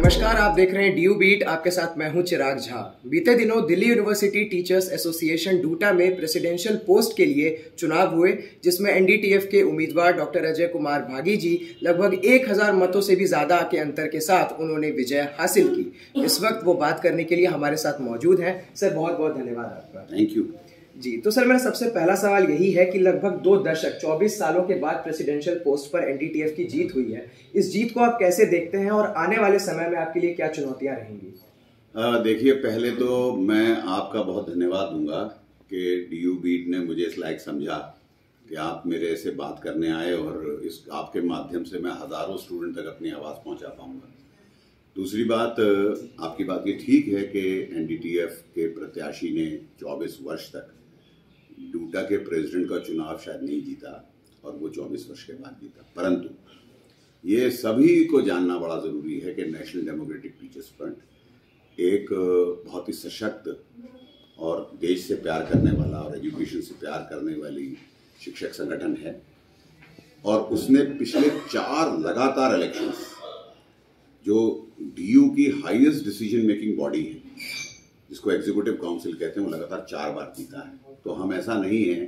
नमस्कार, आप देख रहे हैं डीयू बीट। आपके साथ मैं हूं चिराग झा। बीते दिनों Delhi university teachers association due to में प्रेसिडेंशियल पोस्ट के लिए चुनाव हुए, जिसमें एनडीटीएफ के उम्मीदवार डॉक्टर अजय कुमार भागी जी लगभग 1000 मतों से भी ज्यादा के अंतर के साथ उन्होंने विजय हासिल की। इस वक्त वो बात करने के लिए हमारे साथ मौजूद हैं। सर, बहुत बहुत धन्यवाद आपका। थैंक यू जी। तो सर, मेरा सबसे पहला सवाल यही है कि लगभग 2 दशक 24 सालों के बाद प्रेसिडेंशियल पोस्ट पर एनडीटीएफ की जीत हुई है। इस जीत को आप कैसे देखते हैं और आने वाले समय में आपके लिए क्या चुनौतियां रहेंगी? देखिए, पहले तो मैं आपका बहुत धन्यवाद दूंगा कि डीयू बीट ने मुझे इस लायक समझा कि आप मेरे से बात करने आए और इस आपके माध्यम से मैं हजारों स्टूडेंट तक अपनी आवाज़ पहुंचा पाऊंगा। दूसरी बात, आपकी बात ये ठीक है कि एनडीटीएफ के प्रत्याशी ने 24 वर्ष तक डूटा के प्रेसिडेंट का चुनाव शायद नहीं जीता और वो 24 वर्ष के बाद जीता। परंतु ये सभी को जानना बड़ा ज़रूरी है कि नेशनल डेमोक्रेटिक टीचर्स फ्रंट एक बहुत ही सशक्त और देश से प्यार करने वाला और एजुकेशन से प्यार करने वाली शिक्षक संगठन है। और उसने पिछले 4 लगातार इलेक्शंस, जो डीयू की हाईएस्ट डिसीजन मेकिंग बॉडी है, जिसको एग्जीक्यूटिव काउंसिल कहते हैं, वो लगातार 4 बार जीता है। तो हम ऐसा नहीं है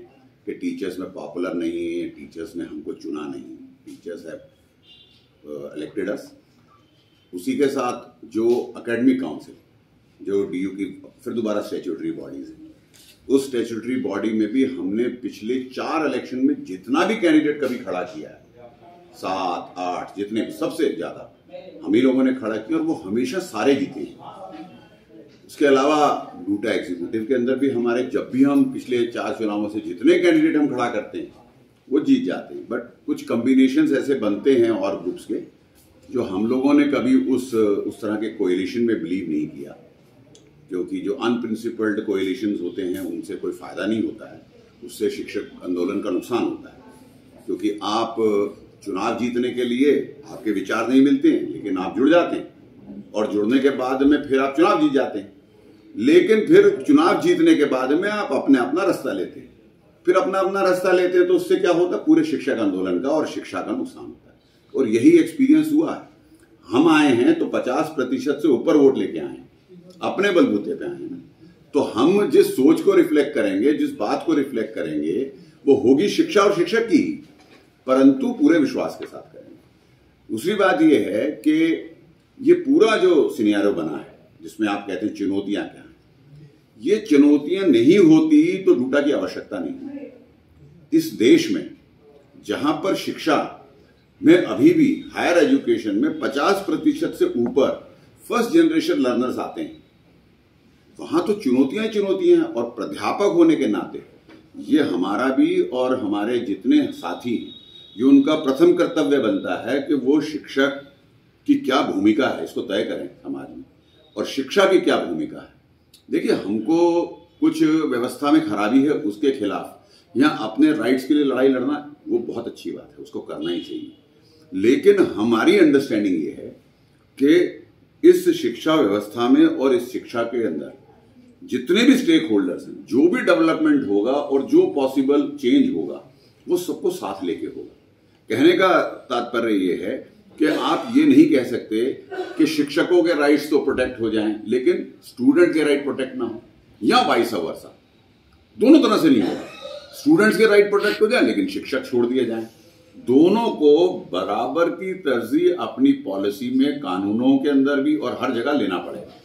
कि टीचर्स में पॉपुलर नहीं है, टीचर्स ने हमको चुना नहीं, टीचर्स हैव इलेक्टेड अस। उसी के साथ जो एकेडमिक काउंसिल, जो डीयू की फिर दोबारा स्टैट्यूटरी बॉडीज है, उस स्टैट्यूटरी बॉडी में भी हमने पिछले 4 इलेक्शन में जितना भी कैंडिडेट कभी खड़ा किया है, 7, 8 जितने भी, सबसे ज्यादा हम ही लोगों ने खड़ा किया और वो हमेशा सारे जीते हैं। उसके अलावा डूटा एग्जीक्यूटिव के अंदर भी हमारे, जब भी हम पिछले 4 चुनावों से जितने कैंडिडेट हम खड़ा करते हैं वो जीत जाते हैं। बट कुछ कॉम्बिनेशंस ऐसे बनते हैं और ग्रुप्स के, जो हम लोगों ने कभी उस तरह के कोएलिशन में बिलीव नहीं किया, क्योंकि जो अनप्रिंसिपल्ड कोएलिशंस होते हैं उनसे कोई फायदा नहीं होता है, उससे शिक्षक आंदोलन का नुकसान होता है। क्योंकि आप चुनाव जीतने के लिए आपके विचार नहीं मिलते हैं, लेकिन आप जुड़ जाते हैं और जुड़ने के बाद में फिर आप चुनाव जीत जाते हैं। लेकिन फिर चुनाव जीतने के बाद में आप अपना रास्ता लेते हैं, फिर अपना रास्ता लेते हैं, तो उससे क्या होता है, पूरे शिक्षक आंदोलन का और शिक्षा का नुकसान होता है। और यही एक्सपीरियंस हुआ है। हम आए हैं तो 50% से ऊपर वोट लेके आए हैं, अपने बलबूते पे आए हैं। तो हम जिस सोच को रिफ्लेक्ट करेंगे, जिस बात को रिफ्लेक्ट करेंगे, वो होगी शिक्षा और शिक्षक की, परंतु पूरे विश्वास के साथ करेंगे। दूसरी बात यह है कि ये पूरा जो सिनेरियो बना है, जिसमें आप कहते हैं चुनौतियां क्या हैं, ये चुनौतियां नहीं होती तो डूटा की आवश्यकता नहीं है। इस देश में जहां पर शिक्षा में अभी भी हायर एजुकेशन में 50% से ऊपर फर्स्ट जनरेशन लर्नर्स आते हैं, वहां तो चुनौतियां हैं। और प्राध्यापक होने के नाते ये हमारा भी और हमारे जितने साथी हैं, ये उनका प्रथम कर्तव्य बनता है कि वो शिक्षक की क्या भूमिका है इसको तय करें समाज में, और शिक्षा की क्या भूमिका है। देखिए, हमको कुछ व्यवस्था में खराबी है, उसके खिलाफ या अपने राइट्स के लिए लड़ाई लड़ना वो बहुत अच्छी बात है, उसको करना ही चाहिए। लेकिन हमारी अंडरस्टैंडिंग ये है कि इस शिक्षा व्यवस्था में और इस शिक्षा के अंदर जितने भी स्टेक होल्डर्स हैं, जो भी डेवलपमेंट होगा और जो पॉसिबल चेंज होगा, वो सबको साथ लेके होगा। कहने का तात्पर्य ये है कि आप ये नहीं कह सकते कि शिक्षकों के राइट्स तो प्रोटेक्ट हो जाएं लेकिन स्टूडेंट के राइट प्रोटेक्ट ना हो, या वाइस वर्सा। दोनों तरह से नहीं होगा। स्टूडेंट्स के राइट प्रोटेक्ट हो जाए लेकिन शिक्षक छोड़ दिए जाएं। दोनों को बराबर की तरजीह अपनी पॉलिसी में, कानूनों के अंदर भी और हर जगह लेना पड़ेगा।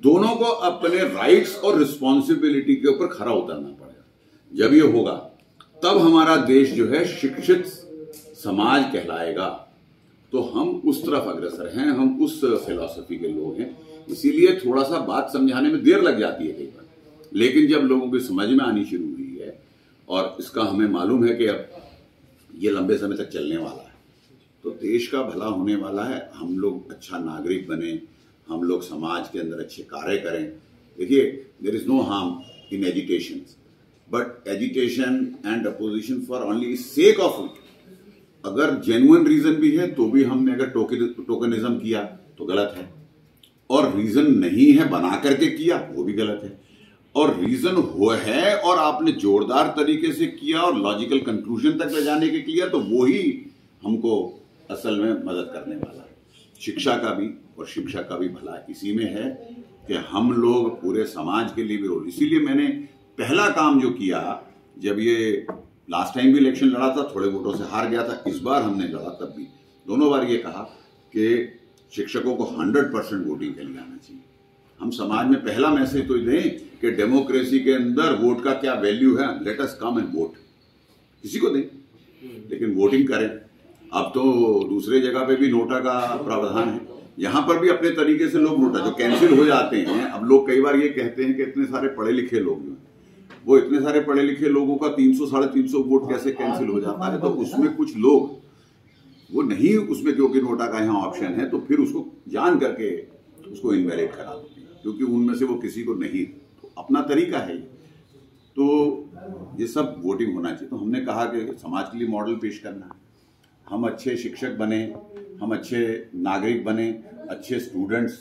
दोनों को अपने राइट्स और रिस्पॉन्सिबिलिटी के ऊपर खरा उतरना पड़ेगा। जब ये होगा तब हमारा देश जो है शिक्षित समाज कहलाएगा। तो हम उस तरफ अग्रसर हैं, हम उस फिलॉसफी के लोग हैं। इसीलिए थोड़ा सा बात समझाने में देर लग जाती है कई बार, लेकिन जब लोगों की समझ में आनी शुरू हुई है और इसका हमें मालूम है कि अब ये लंबे समय तक चलने वाला है, तो देश का भला होने वाला है। हम लोग अच्छा नागरिक बने, हम लोग समाज के अंदर अच्छे कार्य करें। देखिए, there is no harm in agitation, but agitation and opposition for only sake of it, अगर जेन्युइन रीजन भी है तो भी हमने अगर टोकनिज्म किया तो गलत है, और रीजन नहीं है बना करके किया वो भी गलत है, और रीजन हो है और आपने जोरदार तरीके से किया और लॉजिकल कंक्लूजन तक ले जाने के किया तो वो ही हमको असल में मदद करने वाला है। शिक्षा का भी और शिक्षा का भी भला इसी में है कि हम लोग पूरे समाज के लिए भी रोल। इसीलिए मैंने पहला काम जो किया, जब ये लास्ट टाइम भी इलेक्शन लड़ा था, थोड़े वोटों से हार गया था, इस बार हमने लड़ा तब भी दोनों बार ये कहा कि शिक्षकों को 100% वोटिंग के लिए आना चाहिए। हम समाज में पहला मैसेज तो दें कि डेमोक्रेसी के अंदर वोट का क्या वैल्यू है, let us come and vote, किसी को दें लेकिन वोटिंग करें। अब तो दूसरे जगह पे भी नोटा का प्रावधान है, यहाँ पर भी अपने तरीके से लोग नोटा जो कैंसिल हो जाते हैं। अब लोग कई बार ये कहते हैं कि इतने सारे पढ़े लिखे लोग हैं, वो इतने सारे पढ़े लिखे लोगों का 300-350 वोट कैसे कैंसिल हो जाता है? तो उसमें कुछ लोग वो नहीं, उसमें क्योंकि नोटा का यहाँ ऑप्शन है तो फिर उसको जान करके उसको इनवैलिड करा देते हैं, क्योंकि उनमें से वो किसी को नहीं, तो अपना तरीका है। तो ये सब वोटिंग होना चाहिए। तो हमने कहा कि समाज के लिए मॉडल पेश करना है, हम अच्छे शिक्षक बने, हम अच्छे नागरिक बने, अच्छे स्टूडेंट्स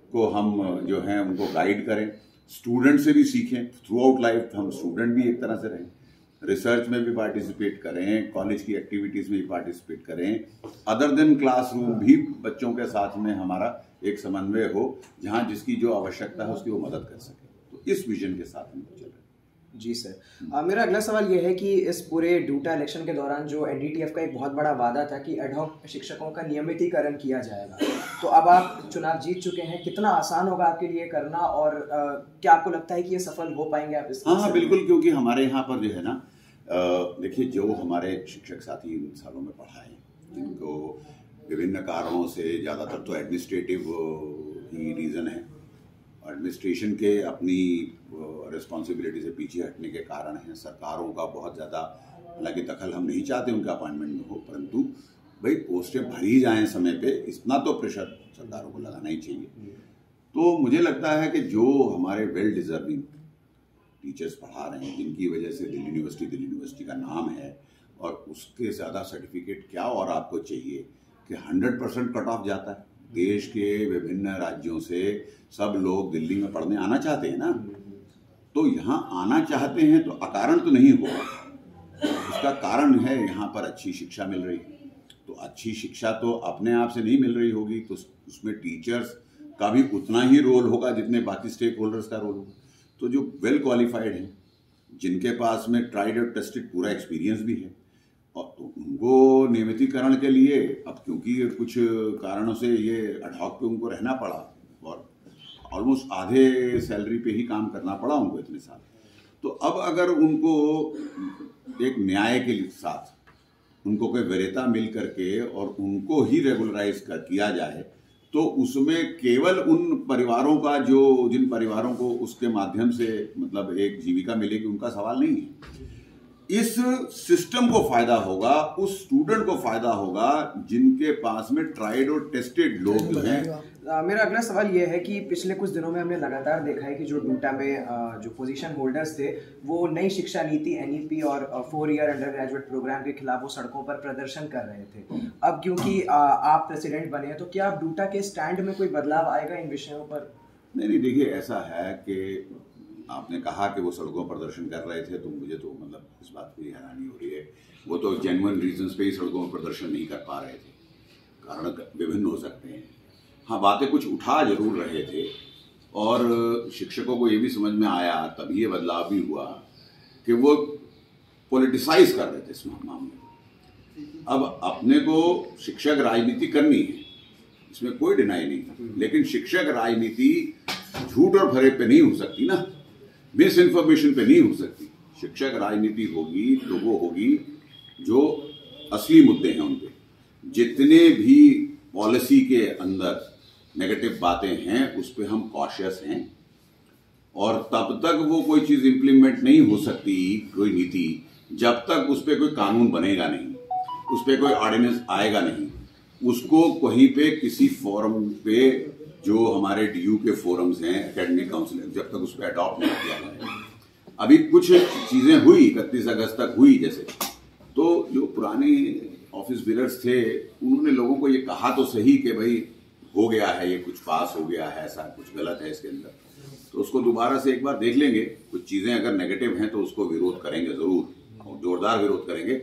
को हम जो हैं उनको गाइड करें, स्टूडेंट से भी सीखें, थ्रू आउट लाइफ हम स्टूडेंट भी एक तरह से रहें, रिसर्च में भी पार्टिसिपेट करें, कॉलेज की एक्टिविटीज़ में भी पार्टिसिपेट करें, अदर देन क्लासरूम भी बच्चों के साथ में हमारा एक समन्वय हो, जहाँ जिसकी जो आवश्यकता है उसकी वो मदद कर सके। तो इस विजन के साथ हम चल रहे हैं। जी सर, मेरा अगला सवाल यह है कि इस पूरे डूटा इलेक्शन के दौरान जो एनडीटीएफ का एक बहुत बड़ा वादा था कि एडहॉक शिक्षकों का नियमितीकरण किया जाएगा, तो अब आप चुनाव जीत चुके हैं, कितना आसान होगा आपके लिए करना, और क्या आपको लगता है कि ये सफल हो पाएंगे आप इस? हाँ, बिल्कुल, क्योंकि हमारे यहाँ पर जो है ना, देखिए, जो हमारे शिक्षक साथी इन सालों में पढ़ाए, जिनको विभिन्न कारणों से, ज़्यादातर तो एडमिनिस्ट्रेटिव ही रीज़न है, एडमिनिस्ट्रेशन के अपनी रिस्पॉन्सिबिलिटी से पीछे हटने के कारण हैं, सरकारों का बहुत ज़्यादा, हालांकि दखल हम नहीं चाहते उनका अपॉइंटमेंट में हो, परंतु भाई पोस्टें भरी जाएं समय पे, इतना तो प्रेशर सरकारों को लगाना ही चाहिए। तो मुझे लगता है कि जो हमारे वेल डिजर्विंग टीचर्स पढ़ा रहे हैं, जिनकी वजह से दिल्ली यूनिवर्सिटी का नाम है, और उसके ज़्यादा सर्टिफिकेट क्या और आपको चाहिए कि 100% कट ऑफ जाता है। देश के विभिन्न राज्यों से सब लोग दिल्ली में पढ़ने आना चाहते हैं ना, तो यहाँ आना चाहते हैं तो अकारण तो नहीं होगा, उसका कारण है यहाँ पर अच्छी शिक्षा मिल रही है। तो अच्छी शिक्षा तो अपने आप से नहीं मिल रही होगी, तो उसमें टीचर्स का भी उतना ही रोल होगा जितने बाकी स्टेक होल्डर्स का रोल होगा। तो जो वेल क्वालिफाइड हैं, जिनके पास में ट्राइड और टेस्टेड पूरा एक्सपीरियंस भी है, और तो उनको नियमितीकरण के लिए अब क्योंकि कुछ कारणों से ये एडहॉक पे उनको रहना पड़ा, और ऑलमोस्ट आधे सैलरी पे ही काम करना पड़ा उनको इतने साल। तो अब अगर उनको एक न्याय के साथ उनको कोई वरीयता मिल करके और उनको ही रेगुलराइज किया जाए, तो उसमें केवल उन परिवारों का जिन परिवारों को उसके माध्यम से मतलब एक जीविका मिलेगी उनका सवाल नहीं है। इस सिस्टम को फायदा होगा, उस स्टूडेंट को फायदा होगा जिनके पास में ट्राइड और टेस्टेड लोग जो हैं। मेरा अगला सवाल यह है कि पिछले कुछ दिनों में हमने लगातार देखा है कि जो डूटा में जो पोजीशन होल्डर्स थे वो नई शिक्षा नीति एनईपी और 4 ईयर अंडर ग्रेजुएट प्रोग्राम के खिलाफ वो सड़कों पर प्रदर्शन कर रहे थे। अब क्योंकि आप प्रेसिडेंट बने हैं, तो क्या आप डूटा के स्टैंड में कोई बदलाव आएगा इन विषयों पर? नहीं, देखिए, ऐसा है कि आपने कहा कि वो सड़कों पर प्रदर्शन कर रहे थे, तो मुझे तो मतलब इस बात की हैरानी हो रही है। वो तो जेन्युइन रीजंस पे ही सड़कों पर प्रदर्शन नहीं कर पा रहे थे, कारण विभिन्न हो सकते हैं। हाँ, बातें कुछ उठा जरूर रहे थे, और शिक्षकों को ये भी समझ में आया, तभी ये बदलाव भी हुआ कि वो पॉलिटिसाइज कर रहे थे इस मामले में। अब अपने को शिक्षक राजनीति करनी है, इसमें कोई डिनाई नहीं, लेकिन शिक्षक राजनीति झूठ और फरेब पे नहीं हो सकती ना, मिस इन्फॉर्मेशन पे नहीं हो सकती। शिक्षक राजनीति होगी तो वो होगी जो असली मुद्दे हैं उन पे। जितने भी पॉलिसी के अंदर नेगेटिव बातें हैं उस पे हम कॉशियस हैं, और तब तक वो कोई चीज इंप्लीमेंट नहीं हो सकती, कोई नीति, जब तक उस पे कोई कानून बनेगा नहीं, उस पे कोई ऑर्डिनेंस आएगा नहीं। उसको कहीं पे किसी फोरम पे, जो हमारे डीयू के फोरम्स हैं, एकेडमिक काउंसिल, जब तक उस पर अडॉप्ट नहीं किया जाए। अभी कुछ चीजें हुई 31 अगस्त तक हुई, जैसे तो जो पुराने ऑफिस बियरर्स थे उन्होंने लोगों को ये कहा तो सही कि भाई हो गया है, ये कुछ पास हो गया है, ऐसा कुछ गलत है इसके अंदर, तो उसको दोबारा से एक बार देख लेंगे। कुछ चीजें अगर नेगेटिव हैं तो उसको विरोध करेंगे जरूर, और जोरदार विरोध करेंगे,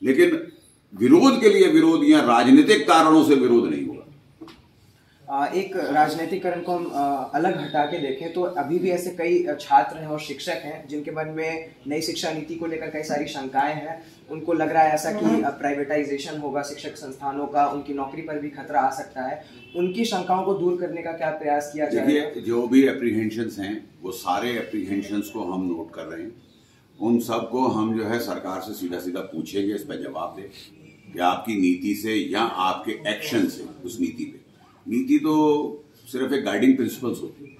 लेकिन विरोध के लिए विरोध या राजनीतिक कारणों से विरोध नहीं होगा। एक राजनीतिकरण को हम अलग हटा के देखें तो अभी भी ऐसे कई छात्र हैं और शिक्षक हैं जिनके मन में नई शिक्षा नीति को लेकर कई सारी शंकाएं हैं। उनको लग रहा है ऐसा कि प्राइवेटाइजेशन होगा शिक्षक संस्थानों का, उनकी नौकरी पर भी खतरा आ सकता है। उनकी शंकाओं को दूर करने का क्या प्रयास किया जाएगा? देखिए, जो भी एप्रीहेंशंस हैं वो सारे एप्रीहेंशंस को हम नोट कर रहे हैं। उन सब को हम जो है सरकार से सीधा सीधा पूछेंगे, इस पर जवाब दें कि आपकी नीति से या आपके एक्शन से उस नीति पे। नीति तो सिर्फ एक गाइडिंग प्रिंसिपल्स होती है।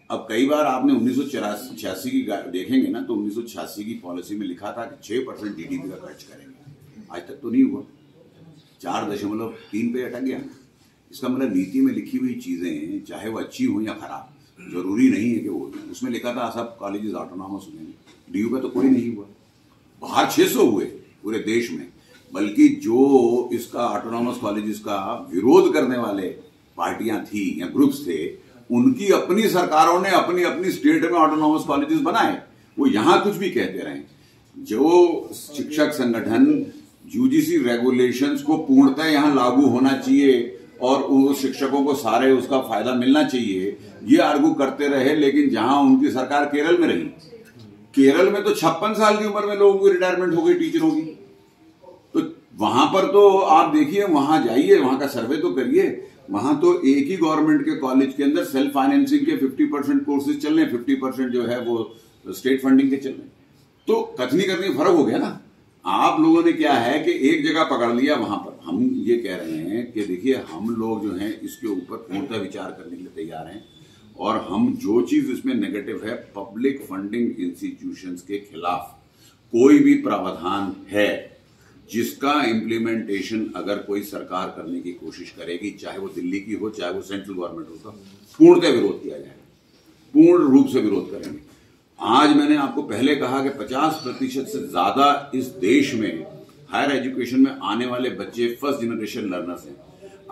अब कई बार आपने 1986 की देखेंगे ना, तो 1986 की पॉलिसी में लिखा था कि 6% जीडीपी का खर्च करेंगे। आज तक तो नहीं हुआ, 4.3 पे अटक गया। इसका मतलब नीति में लिखी हुई चीजें चाहे वो अच्छी हो या खराब, जरूरी नहीं है कि वो, उसमें लिखा था सब कॉलेजेस ऑटोनॉमस हुए, डीयू का तो कोई नहीं हुआ। बाहर 600 हुए पूरे देश में, बल्कि जो इसका ऑटोनॉमस कॉलेजेस का विरोध करने वाले पार्टियां थी या ग्रुप्स थे, उनकी अपनी सरकारों ने अपनी अपनी स्टेट में ऑटोनॉमस कॉलेजेस बनाए। वो यहां कुछ भी कहते रहे। जो शिक्षक संगठन यूजीसी रेगुलेशंस को पूर्णतः यहां लागू होना चाहिए और उस शिक्षकों को सारे उसका फायदा मिलना चाहिए, ये आर्गू करते रहे। लेकिन जहां उनकी सरकार केरल में रही, केरल में तो 56 साल की उम्र में लोगों की रिटायरमेंट हो गई टीचरों की। तो वहां पर तो आप देखिए, वहां जाइए, वहां का सर्वे तो करिए। वहां तो एक ही गवर्नमेंट के कॉलेज के अंदर सेल्फ फाइनेंसिंग के 50% कोर्सेज चल रहे हैं, 50% जो है वो स्टेट फंडिंग के चल रहे हैं। तो कथनी फर्क हो गया ना। आप लोगों ने क्या है कि एक जगह पकड़ लिया। वहां पर हम ये कह रहे हैं कि देखिए, हम लोग जो हैं इसके ऊपर पूर्णतः विचार करने के लिए तैयार हैं और हम जो चीज इसमें नेगेटिव है, पब्लिक फंडिंग इंस्टीट्यूशंस के खिलाफ कोई भी प्रावधान है जिसका इम्प्लीमेंटेशन अगर कोई सरकार करने की कोशिश करेगी, चाहे वो दिल्ली की हो चाहे वो सेंट्रल गवर्नमेंट हो, तो पूर्णतः विरोध किया जाएगा, पूर्ण रूप से विरोध करेंगे। आज मैंने आपको पहले कहा कि 50% से ज्यादा इस देश में हायर एजुकेशन में आने वाले बच्चे फर्स्ट जनरेशन लर्नर्स हैं।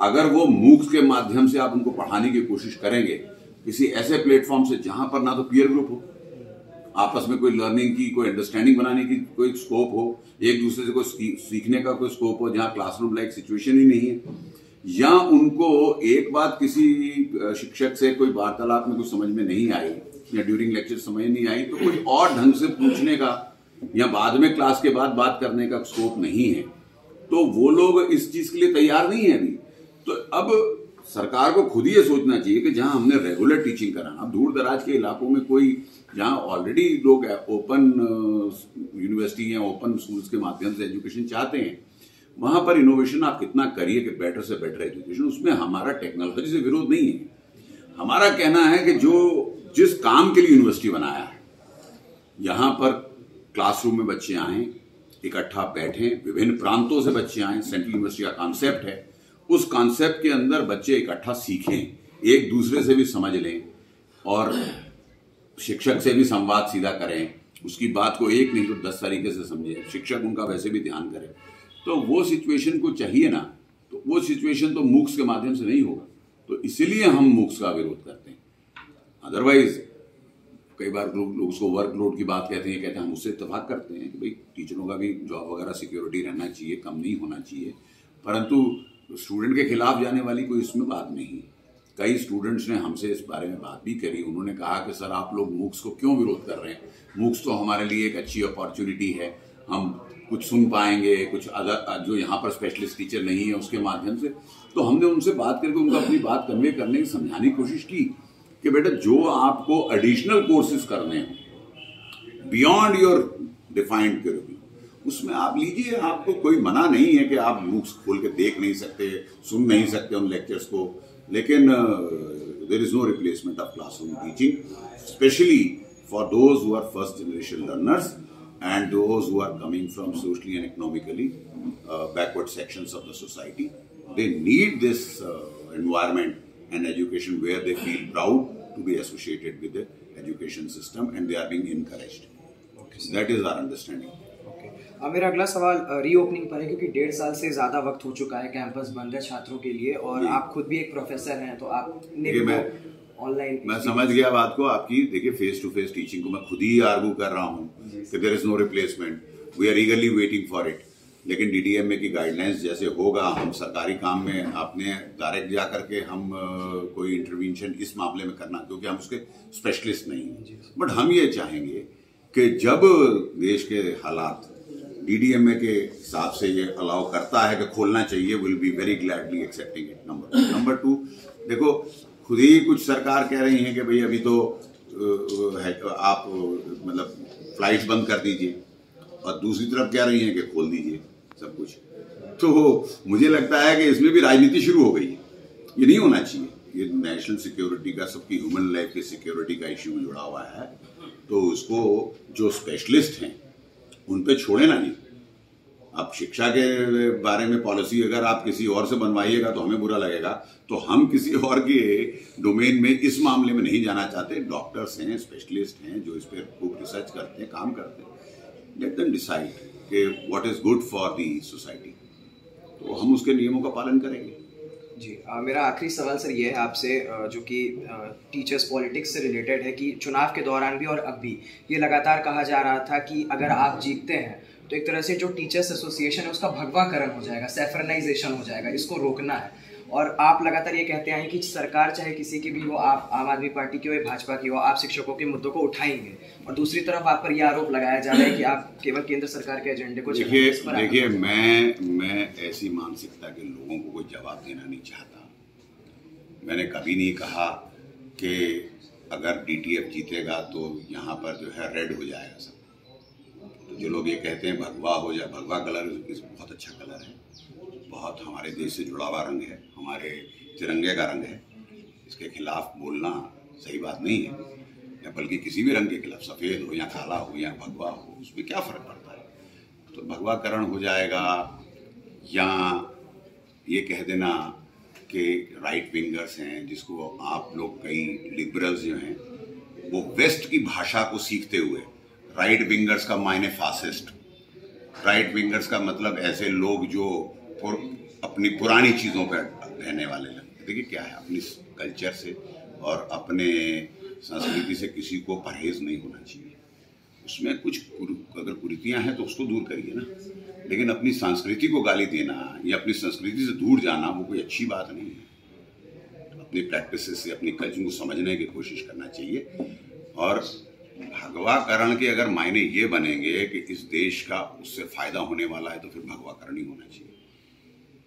अगर वो मूक्स के माध्यम से आप उनको पढ़ाने की कोशिश करेंगे किसी ऐसे प्लेटफॉर्म से जहां पर ना तो पीयर ग्रुप हो, आपस में कोई लर्निंग की, कोई अंडरस्टैंडिंग बनाने की कोई स्कोप हो, एक दूसरे से कोई सीखने का कोई स्कोप हो, जहां क्लासरूम लाइक सिचुएशन ही नहीं है, या उनको एक बात किसी शिक्षक से कोई वार्तालाप में कुछ समझ में नहीं आई या ड्यूरिंग लेक्चर समझ नहीं आई, तो कोई और ढंग से पूछने का या बाद में क्लास के बाद बात करने का स्कोप नहीं है, तो वो लोग इस चीज के लिए तैयार नहीं है अभी। तो अब सरकार को खुद ही ये सोचना चाहिए कि जहां हमने रेगुलर टीचिंग कराना, दूर दराज के इलाकों में कोई जहां ऑलरेडी लोग ओपन यूनिवर्सिटी या ओपन स्कूल्स के माध्यम से एजुकेशन चाहते हैं, वहां पर इनोवेशन आप कितना करिए कि बेटर से बेटर एजुकेशन, उसमें हमारा टेक्नोलॉजी से विरोध नहीं है। हमारा कहना है कि जो जिस काम के लिए यूनिवर्सिटी बनाया है, यहां पर क्लासरूम में बच्चे आए, इकट्ठा बैठे, विभिन्न प्रांतों से बच्चे आए, सेंट्रल यूनिवर्सिटी का कॉन्सेप्ट है, उस कॉन्सेप्ट के अंदर बच्चे इकट्ठा सीखें, एक दूसरे से भी समझ लें और शिक्षक से भी संवाद सीधा करें, उसकी बात को एक नहीं तो 10 तरीके से समझे, शिक्षक उनका वैसे भी ध्यान करे। तो वो सिचुएशन को चाहिए ना, तो वो सिचुएशन तो मूक्स के माध्यम से नहीं होगा। तो इसीलिए हम मूक्स का विरोध करते हैं। अदरवाइज कई बार लोग उसको वर्कलोड की बात कहते हैं, हम उससे इत्तेफाक करते हैं कि भाई टीचरों का भी जॉब वगैरह सिक्योरिटी रहना चाहिए, कम नहीं होना चाहिए, परंतु स्टूडेंट के खिलाफ जाने वाली कोई इसमें बात नहीं। कई स्टूडेंट्स ने हमसे इस बारे में बात भी करी। उन्होंने कहा कि सर आप लोग मूक्स को क्यों विरोध कर रहे हैं, मूक्स तो हमारे लिए एक अच्छी अपॉर्चुनिटी है, हम कुछ सुन पाएंगे, कुछ अदर जो यहाँ पर स्पेशलिस्ट टीचर नहीं है उसके माध्यम से। तो हमने उनसे बात करके उनको अपनी बात कन्वे करने की, समझाने की कोशिश की कि बेटा जो आपको एडिशनल कोर्सेज करने हैं बियॉन्ड योर डिफाइंड करिकुलम, उसमें आप लीजिए, आपको कोई मना नहीं है कि आप मूक्स खोल के देख नहीं सकते, सुन नहीं सकते उन लेक्चर्स को, लेकिन there is no replacement of classroom teaching, specially for those who are first generation learners and those who are coming from socially and economically backward sections of the society. They need this environment and education where they feel proud to be associated with the education system and they are being encouraged. Okay. So that is our understanding. Okay. मेरा अगला सवाल reopening पर है, क्योंकि 1.5 साल से ज्यादा वक्त हो चुका है, कैंपस बंद है छात्रों के लिए, और आप खुद भी एक प्रोफेसर हैं, तो आप ऑनलाइन, मैं समझ गया बात को आपकी। देखिए, फेस टू फेस टीचिंग को मैं खुद ही आर्गू कर रहा हूँ कि there is no replacement, we are eagerly waiting for it, लेकिन डीडीएमए की गाइडलाइंस जैसे होगा, हम सरकारी काम में अपने डायरेक्ट जा करके हम कोई इंटरवेंशन इस मामले में करना, क्योंकि हम उसके स्पेशलिस्ट नहीं हैं। बट हम ये चाहेंगे कि जब देश के हालात डीडीएमए के हिसाब से ये अलाउ करता है कि खोलना चाहिए, will be very gladly accepting it. Number two, देखो खुद ही कुछ सरकार कह रही है कि भाई अभी तो आप मतलब फ्लाइट्स बंद कर दीजिए, और दूसरी तरफ कह रही हैं कि खोल दीजिए सब कुछ। तो मुझे लगता है कि इसमें भी राजनीति शुरू हो गई है। ये नहीं होना चाहिए। ये नेशनल सिक्योरिटी का, सबकी ह्यूमन लाइफ की सिक्योरिटी का इश्यू जुड़ा हुआ है, तो उसको जो स्पेशलिस्ट हैं उन पे छोड़े ना नहीं। अब शिक्षा के बारे में पॉलिसी अगर आप किसी और से बनवाइएगा तो हमें बुरा लगेगा, तो हम किसी और के डोमेन में इस मामले में नहीं जाना चाहते। डॉक्टर्स हैं, स्पेशलिस्ट हैं जो इस पर खूब रिसर्च करते हैं, काम करते हैं। लेट देम डिसाइड कि what is good for the society, तो हम उसके नियमों का पालन करेंगे। जी, मेरा आखिरी सवाल सर ये है आपसे, जो कि टीचर्स पॉलिटिक्स से रिलेटेड है, कि चुनाव के दौरान भी और अब भी ये लगातार कहा जा रहा था कि अगर आप जीतते हैं तो एक तरह से जो टीचर्स एसोसिएशन है उसका भगवाकरण हो जाएगा, सैफरनाइजेशन हो जाएगा, इसको रोकना है। और आप लगातार ये कहते हैं कि सरकार चाहे किसी की भी हो, आप आम आदमी पार्टी की हो या भाजपा की हो, आप शिक्षकों के मुद्दों को उठाएंगे। और दूसरी तरफ आप पर यह आरोप लगाया जा रहा है कि आप केवल केंद्र सरकार के एजेंडे को देखिए मैं ऐसी मानसिकता के लोगों को कोई जवाब देना नहीं चाहता। मैंने कभी नहीं कहा कि अगर डीटीएफ जीतेगा तो यहाँ पर जो है रेड हो जाएगा सब। तो जो लोग ये कहते हैं भगवा हो जाए, भगवा कलर बहुत अच्छा कलर है, बहुत हमारे देश से जुड़ा हुआ रंग है, हमारे तिरंगे का रंग है। इसके खिलाफ बोलना सही बात नहीं है, या बल्कि किसी भी रंग के खिलाफ, सफ़ेद हो या काला हो या भगवा हो, उसमें क्या फ़र्क पड़ता है। तो भगवाकरण हो जाएगा, या ये कह देना कि राइट विंगर्स हैं, जिसको आप लोग कई लिबरल्स जो हैं वो वेस्ट की भाषा को सीखते हुए, राइट विंगर्स का मायने फासिस्ट, राइट विंगर्स का मतलब ऐसे लोग जो अपनी पुरानी चीज़ों पर रहने वाले लगते। देखिए क्या है, अपनी कल्चर से और अपने संस्कृति से किसी को परहेज नहीं होना चाहिए। उसमें कुछ अगर कुरीतियाँ हैं तो उसको दूर करिए ना, लेकिन अपनी संस्कृति को गाली देना या अपनी संस्कृति से दूर जाना वो कोई अच्छी बात नहीं है। अपनी प्रैक्टिस से अपनी कल्चर को समझने की कोशिश करना चाहिए। और भगवाकरण के अगर मायने ये बनेंगे कि इस देश का उससे फायदा होने वाला है, तो फिर भगवाकरण ही होना चाहिए।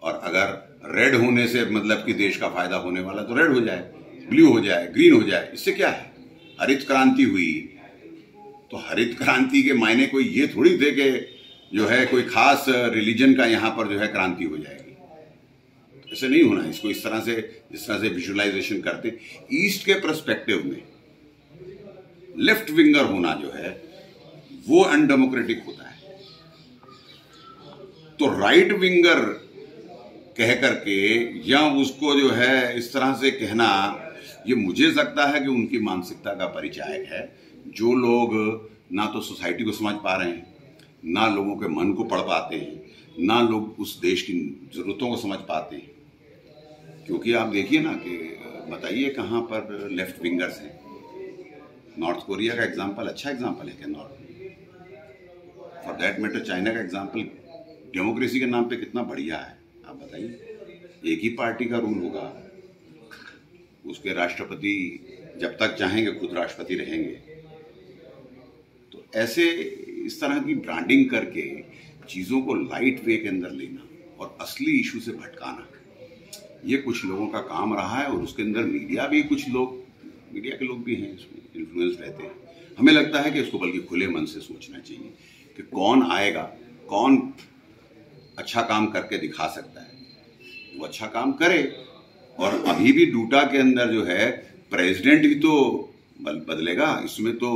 और अगर रेड होने से मतलब कि देश का फायदा होने वाला, तो रेड हो जाए, ब्लू हो जाए, ग्रीन हो जाए, इससे क्या है। हरित क्रांति हुई तो हरित क्रांति के मायने कोई ये थोड़ी थे कि जो है कोई खास रिलीजन का यहाँ पर जो है क्रांति हो जाएगी। ऐसे नहीं होना। इसको इस तरह से, जिस तरह से विजुअलाइजेशन करते, ईस्ट के पर्सपेक्टिव में लेफ्ट विंगर होना जो है वो अनडेमोक्रेटिक होता है। तो राइट विंगर कह करके या उसको जो है इस तरह से कहना, ये मुझे लगता है कि उनकी मानसिकता का परिचायक है। जो लोग ना तो सोसाइटी को समझ पा रहे हैं, ना लोगों के मन को पढ़ पाते हैं, ना लोग उस देश की ज़रूरतों को समझ पाते हैं। क्योंकि आप देखिए ना कि बताइए कहाँ पर लेफ्ट विंगर्स हैं। नॉर्थ कोरिया का एग्जाम्पल अच्छा एग्जाम्पल है क्या? North, for that matter China का एग्जाम्पल डेमोक्रेसी के नाम पे कितना बढ़िया है। आप बताइए, एक ही पार्टी का रूल होगा, उसके राष्ट्रपति जब तक चाहेंगे खुद राष्ट्रपति रहेंगे। तो ऐसे इस तरह की ब्रांडिंग करके चीज़ों को लाइट वे के अंदर लेना और असली इशू से भटकाना, ये कुछ लोगों का काम रहा है। और उसके अंदर मीडिया भी, कुछ लोग, मीडिया के लोग भी हैं इसमें इन्फ्लुएंस रहते हैं। हमें लगता है कि इसको बल्कि खुले मन से सोचना चाहिए कि कौन आएगा, कौन अच्छा काम करके दिखा सकता है, वो अच्छा काम करे। और अभी भी डूटा के अंदर जो है प्रेसिडेंट भी तो बदलेगा। इसमें तो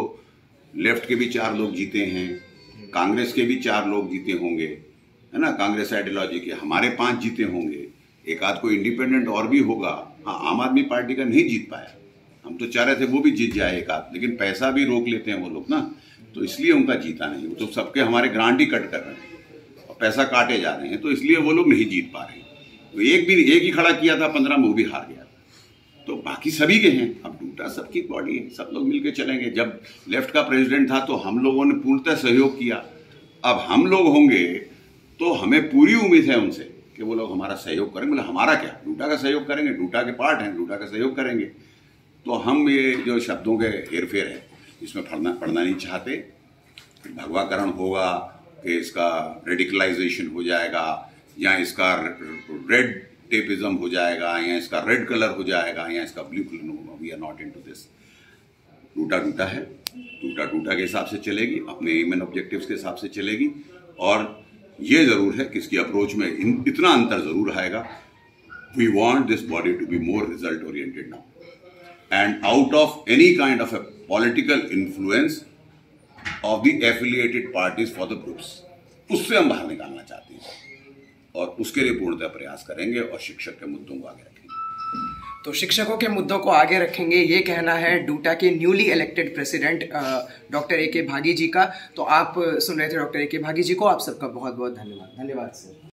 लेफ्ट के भी 4 लोग जीते हैं, कांग्रेस के भी 4 लोग जीते होंगे, है ना, कांग्रेस आइडियोलॉजी के। हमारे 5 जीते होंगे, एक आध कोई इंडिपेंडेंट और भी होगा। हाँ, आम आदमी पार्टी का नहीं जीत पाया, हम तो चाह रहे थे वो भी जीत जाए एक आध, लेकिन पैसा भी रोक लेते हैं वो लोग ना, तो इसलिए उनका जीता नहीं। वो तो सबके हमारे ग्रांट ही कट कर रहे हैं और पैसा काटे जा रहे हैं, तो इसलिए वो लोग नहीं जीत पा रहे हैं। तो एक ही खड़ा किया था 15 में, वो भी हार गया। तो बाकी सभी के हैं। अब डूटा सबकी बॉडी है, सब लोग मिलकर चलेंगे। जब लेफ्ट का प्रेसिडेंट था तो हम लोगों ने पूर्णतः सहयोग किया। अब हम लोग होंगे तो हमें पूरी उम्मीद है उनसे कि वो लोग हमारा सहयोग करेंगे। मतलब हमारा क्या, डूटा का सहयोग करेंगे, डूटा के पार्ट हैं, डूटा का सहयोग करेंगे। तो हम ये जो शब्दों के हेरफेर है इसमें पढ़ना नहीं चाहते। भगवाकरण होगा कि इसका रेडिकलाइजेशन हो जाएगा, या इसका रेड टेपिज्म हो जाएगा, या इसका रेड कलर हो जाएगा, या इसका ब्लू कलर होगा। We are not into this. DUTA DUTA है, डूटा डूटा के हिसाब से चलेगी, अपने एम एंड ऑब्जेक्टिव्स के हिसाब से चलेगी। और ये जरूर है कि इसकी अप्रोच में इतना अंतर जरूर आएगा। We want this body to be more result oriented now and out of any kind of a political influence of the affiliated parties for the groups, उससे हम बाहर निकालना चाहते हैं और उसके लिए पूर्णतः प्रयास करेंगे और शिक्षक के मुद्दों को आगे रखेंगे। तो शिक्षकों के मुद्दों को आगे रखेंगे, ये कहना है डूटा के newly elected president doctor A के भागी जी का। तो आप सुन रहे थे डॉक्टर ए के भागी जी को। आप सबका बहुत बहुत धन्यवाद। धन्यवाद सर।